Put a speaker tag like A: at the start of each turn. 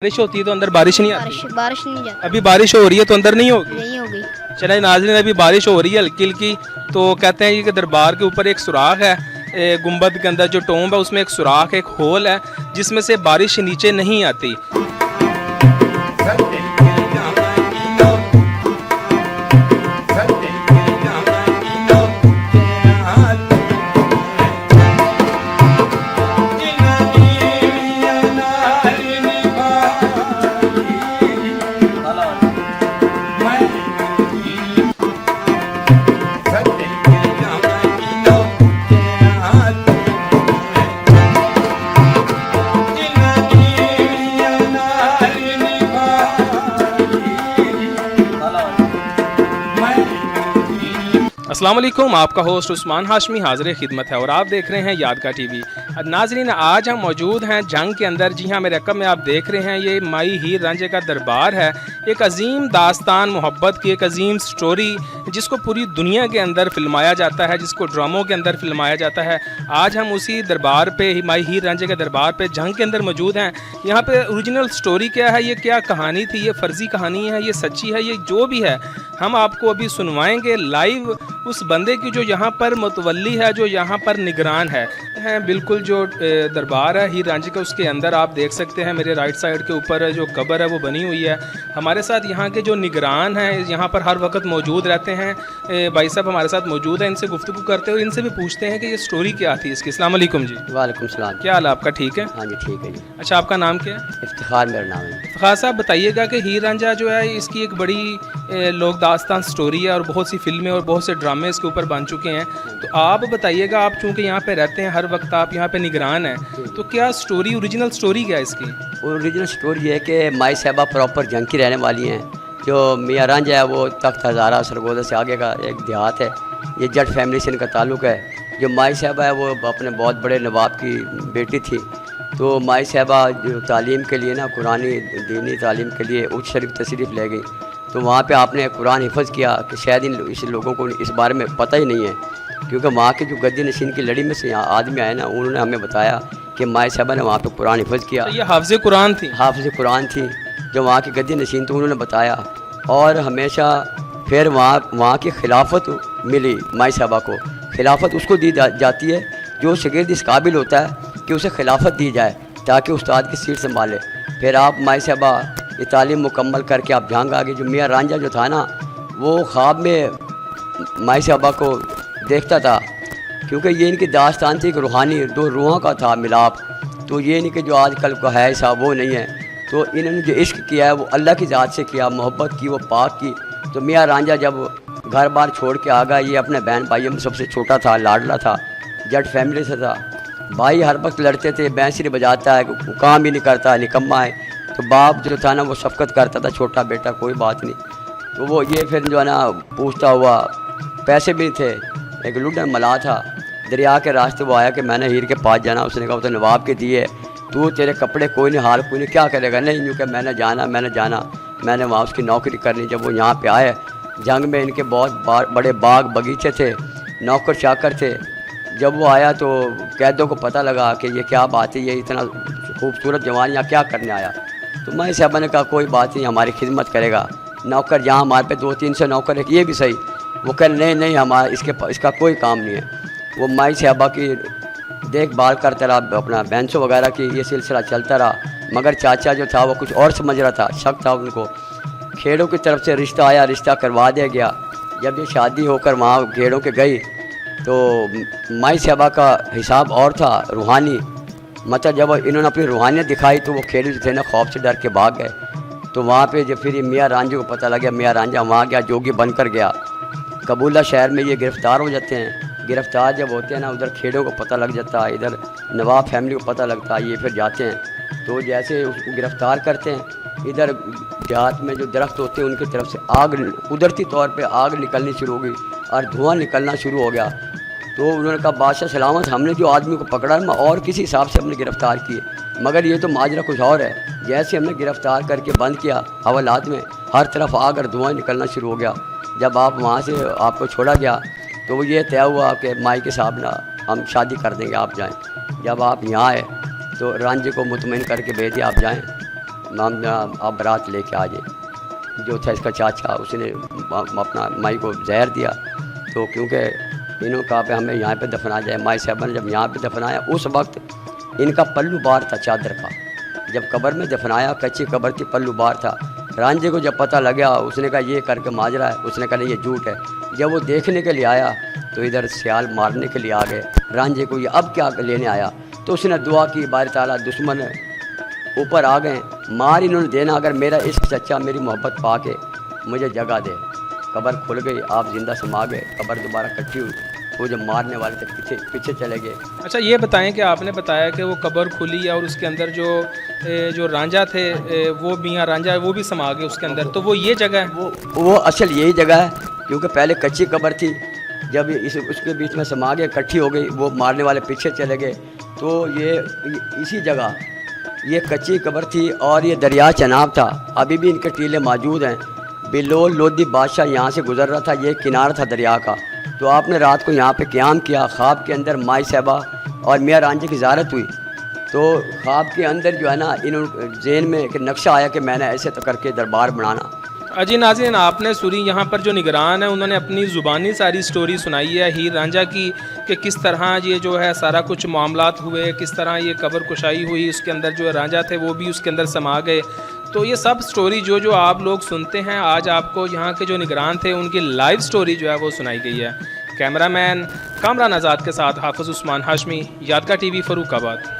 A: बारिश होती है तो अंदर बारिश नहीं आती।
B: बारिश नहीं जाती।
A: अभी बारिश हो रही है तो अंदर नहीं होगी।
B: नहीं होगी।
A: चले नाज़रीन, अभी बारिश हो रही है हल्की हल्की, तो कहते हैं कि दरबार के ऊपर एक सुराख है, गुंबद के अंदर जो टोंब है उसमें एक सुराख, एक होल है जिसमें से बारिश नीचे नहीं आती। अस्सलाम वालेकुम, आपका होस्ट उस्मान हाशमी हाज़िर खिदमत है और आप देख रहे हैं यादगार टीवी। नाज़रीन, आज हम मौजूद हैं जंग के अंदर। जी हाँ, मेरे रकम में आप देख रहे हैं ये माई हीर रांझे का दरबार है। एक अजीम दास्तान मोहब्बत की, एक अजीम स्टोरी जिसको पूरी दुनिया के अंदर फिल्माया जाता है, जिसको ड्रामों के अंदर फिल्माया जाता है। आज हम उसी दरबार पे, माई हीर रांझे के दरबार पे जंग के अंदर मौजूद हैं। यहाँ पे ओरिजिनल स्टोरी क्या है, ये क्या कहानी थी, ये फ़र्ज़ी कहानी है, ये सच्ची है, ये जो भी है हम आपको अभी सुनवाएंगे लाइव उस बंदे की जो यहाँ पर मुतवल्ली है, जो यहाँ पर निगरान है। बिल्कुल जो दरबार है हीर रांझे का, उसके अंदर आप देख सकते हैं मेरे राइट साइड के ऊपर जो कब्र है वो बनी हुई है। हमारे साथ यहाँ के जो निगरान हैं, यहाँ पर हर वक्त मौजूद रहते हैं, भाई साहब हमारे साथ मौजूद हैं। इनसे गुफ्तगू करते हुए इनसे भी पूछते हैं कि ये स्टोरी क्या थी इसकी। अस्सलाम वालेकुम जी।
C: वालेकुम सलाम।
A: क्या हाल है आपका? ठीक है।
C: हाँ जी ठीक है जी।
A: अच्छा, आपका नाम क्या है?
C: इफ्तिखार मेरा नाम है।
A: इफ्तिखार साहब, बताइएगा कि हीर रांझा जो है इसकी एक बड़ी लोक दास्तान स्टोरी है और बहुत सी फिल्में और बहुत से ड्रामे इसके ऊपर बन चुके हैं। तो आप बताइएगा, आप चूँकि यहाँ पे रहते हैं, हर वक्त आप यहाँ पे निगरान हैं, तो क्या स्टोरी, ओरिजिनल स्टोरी क्या है इसकी?
C: ओरिजिनल स्टोरी ये है कि माई साहबा प्रॉपर जंग की रहने वाली हैं। जो मियाँ रांझा है वो तख्त हज़ारा सरगोदा से आगे का एक देहात है। ये जट फैमिली से इनका ताल्लुक़ है। जो माई साहबा है वो अपने बहुत बड़े नवाब की बेटी थी। तो माई साहबा जो तालीम के लिए ना, कुरानी दीनी तालीम के लिए उच्च शरीफ तशरीफ़ ले गई। तो वहाँ पे आपने कुरान हिफ़्ज़ किया कि शायद इस लोगों को इस बारे में पता ही नहीं है, क्योंकि वहाँ के जो गद्दी नशीन की लड़ी में से यहाँ आदमी आए ना, उन्होंने हमें बताया कि माई साहबा ने वहाँ पे कुरान हिफ़्ज़ किया।
A: तो ये हाफ़िज़ कुरान थी?
C: हाफ़िज़ कुरान थी जो वहाँ की गद्दी नशीन, तो उन्होंने बताया। और हमेशा फिर वहाँ की खिलाफत मिली माई साहबा को। खिलाफत उसको दी जाती है जो शागिर्द इस काबिल होता है कि उसे खिलाफत दी जाए ताकि उस्ताद की सीट संभाले। फिर आप माई साहबा ये तालीम मुकम्मल करके आप जंग आ गए। जो मियाँ रांझा जो था ना, वो ख्वाब में माई साहबा को देखता था, क्योंकि ये इनकी दास्तान थी कि रूहानी दो रूहों का था मिलाप। तो ये नहीं कि जो आजकल का है साहब वो नहीं है। तो इन्होंने जो इश्क किया है वो अल्लाह की ज़ात से किया, मोहब्बत की वो पाक की। तो मियाँ रांझा जब घर बार छोड़ के आ गया, ये अपने बहन भाइयों में सबसे छोटा था, लाडला था, जट फैमिली से था। भाई हर वक्त लड़ते थे, बैंसरी बजाता है, काम ही नहीं करता, निकम्मा है। तो बाप जो था ना वो शफकत करता था, छोटा बेटा कोई बात नहीं। तो वो ये फिर जो है ना पूछता हुआ, पैसे भी थे, एक लुढ़न मला था, दरिया के रास्ते वो आया कि मैंने हीर के पास जाना। उसने कहा वो तो नवाब के दिए, तू तेरे कपड़े कोई नहीं, हाल कोई नहीं, क्या करेगा? नहीं यूँ कि मैंने जाना मैंने वहाँ उसकी नौकरी करनी। जब वो यहाँ पे आए, जंग में इनके बहुत बड़े बाग बगीचे थे, नौकर चाकर थे। जब वो आया तो कैदों को पता लगा कि ये क्या बात है, ये इतना खूबसूरत जवान यहाँ क्या करने आया। तो माई साहबा ने कहा कोई बात नहीं, हमारी खिदमत करेगा। नौकर जहाँ हमारे पे 200-300 नौकर है, ये भी सही। वो कह नहीं हमारा इसका कोई काम नहीं है। वो माई साहबा की देखभाल करता रहा, अपना बैंसों वगैरह की ये सिलसिला चलता रहा। मगर चाचा जो था वो कुछ और समझ रहा था, शक था उनको। खेड़ों की तरफ से रिश्ता आया, रिश्ता करवा दिया गया। जब ये शादी होकर वहाँ खेड़ों के गई तो माई साहबा का हिसाब और था, रूहानी। मतलब जब इन्होंने अपनी रूहानियत दिखाई तो वो खेड़े जो थे ना खौफ से डर के भाग गए। तो वहाँ पे जब फिर ये मियाँ रांझे को पता लग गया, मियाँ रांझा वहाँ गया, जोगी बनकर गया। कबूला शहर में ये गिरफ़्तार हो जाते हैं। गिरफ़्तार जब होते हैं ना, उधर खेड़ों को पता लग जाता है, इधर नवाब फैमिली को पता लगता है, ये फिर जाते हैं। तो जैसे उसको गिरफ़्तार करते हैं, इधर देहात में जो दरख्त होते हैं उनकी तरफ से आग, कुदरती तौर पे आग निकलनी शुरू हो गई और धुआं निकलना शुरू हो गया। तो उन्होंने कहा बादशाह सलामत, हमने जो आदमी को पकड़ा मैं और किसी हिसाब से हमने गिरफ़्तार किए, मगर ये तो माजरा कुछ और है। जैसे हमने गिरफ़्तार करके बंद किया, हवालात में हर तरफ आग और धुआं निकलना शुरू हो गया। जब आप वहाँ से आपको छोड़ा गया तो ये तय हुआ कि माई के साहब ना हम शादी कर देंगे, आप जाएँ। जब आप यहाँ आए तो रांझे को मुतमईन करके भेज दिया आप जाएँ। आप बारात लेके आ जाए। जो था इसका चाचा, उसने अपना माई को जहर दिया, तो क्योंकि इन्होंने कहा पे हमें यहाँ पे दफना जाए। माई साहबा ने जब यहाँ पे दफनाया, उस वक्त इनका पल्लू बार था चादर का। जब कब्र में दफनाया, कच्ची कब्र थी, पल्लू बार था। रांझे को जब पता लगा, उसने कहा ये करके माजरा है। उसने कहा नहीं, ये झूठ है। जब वो देखने के लिए आया तो इधर सियाल मारने के लिए आ गए रांझे को, ये अब क्या लेने आया। तो उसने दुआ की, बारी ताला दुश्मन ऊपर आ गए, मार इन्होंने देना, अगर मेरा इश्क सच्चा, मेरी मोहब्बत पा के मुझे जगह दे। कब्र खुल गई, आप जिंदा समा गए, कब्र दोबारा कच्ची हुई। वो जब मारने वाले थे पीछे चले गए। अच्छा,
A: ये बताएं कि आपने बताया कि वो कब्र खुली और उसके अंदर जो रांझा थे, वो मियाँ रांझा, वो भी समा गए उसके अंदर, तो वो ये जगह है?
C: वो असल यही जगह है, क्योंकि पहले कच्ची कब्र थी, जब उसके बीच में समा गए, इकट्ठी हो गई, वो मारने वाले पीछे चले गए। तो ये इसी जगह ये कच्ची कब्र थी और ये दरिया चनाब था। अभी भी इनके टीले मौजूद हैं। बिलोल लोधी बादशाह यहाँ से गुजर रहा था, ये किनारा था दरिया का। तो आपने रात को यहाँ पे क़याम किया, ख्वाब के अंदर माई साहबा और मियाँ रांझे की ज़ियारत हुई। तो ख्वाब के अंदर जो है ना, इन्होंने ज़हन में एक नक्शा आया कि मैंने ऐसे तो करके दरबार बनाना।
A: जी नाज़रीन, आपने सुनी, यहाँ पर जो निगरान है उन्होंने अपनी ज़ुबानी सारी स्टोरी सुनाई है हीर रांझा की, कि किस तरह ये जो है सारा कुछ मामलात हुए, किस तरह ये कब्र कुशाई हुई, उसके अंदर जो रांझा थे वो भी उसके अंदर समा गए। तो ये सब स्टोरी जो आप लोग सुनते हैं, आज आपको यहाँ के जो निगरान थे उनकी लाइव स्टोरी जो है वो सुनाई गई है। कैमरामैन कामरान आज़ाद के साथ हाफिज़ उस्मान हाशमी, यादगार TV, फर्रुखाबाद।